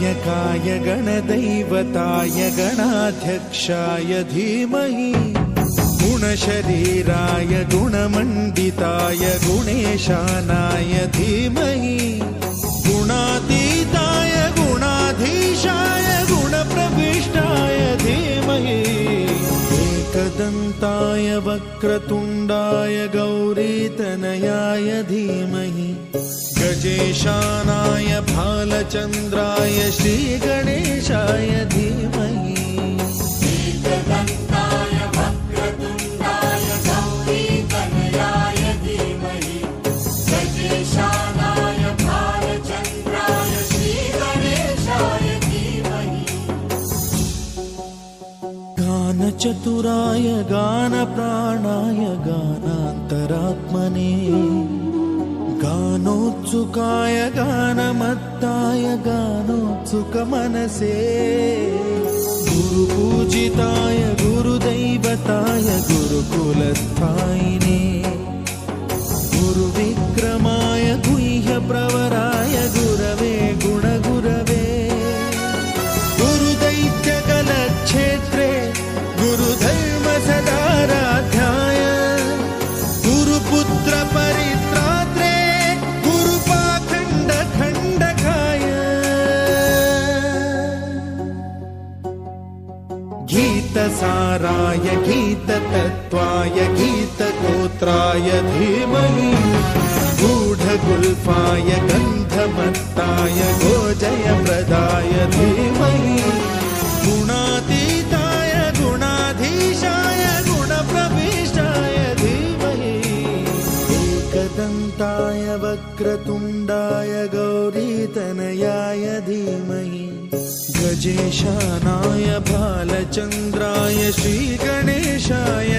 गणनायकाय गणदैवताय गणाध्यक्षाय धीमहि गुणशरीराय गुणमण्डिताय गुणेशानाय धीमहि गुणातीताय गुणाधीशाय गुणप्रविष्टाय धीमहि एकदन्ताय वक्रतुण्डाय गौरीतनयाय धीमहि गजेशानाय भालचन्द्राय श्रीगणेशाय धीमहि एकदन्ताय वक्रतुण्डाय गौरीतनयाय धीमहि गजेशानाय भालचन्द्राय श्रीगणेशाय धीमहि गानचतुराय गानप्राणाय गानान्तरात्मने गानोत्सुकाय गानमत्ताय गानोत्सुकमनसे गुरुपूजिताय गुरुदैवताय गुरुकुलस्थायिने गुरुविक्रमाय गुह्यप्रवराय गुरवे गुणगुरवे गुरुदैत्यकलक्षेत्रे गुरुधर्मसदाराध्याय गुरुपुत्र परित्रात्रे गुरुपाखण्डखण्डकाय गीतसाराय गीततत्त्वाय गीतगोत्राय धीमहि गूढगुल्फाय गन्धमत्ताय गोजयप्रदाय धीमहि गुणातीताय गुणाधीशाय गुणप्रविष्टाय धीमहि एकदन्ताय वक्रतुण्डाय गौरीतनयाय धीमहि गजेशानाय भालचन्द्राय श्रीगणेशाय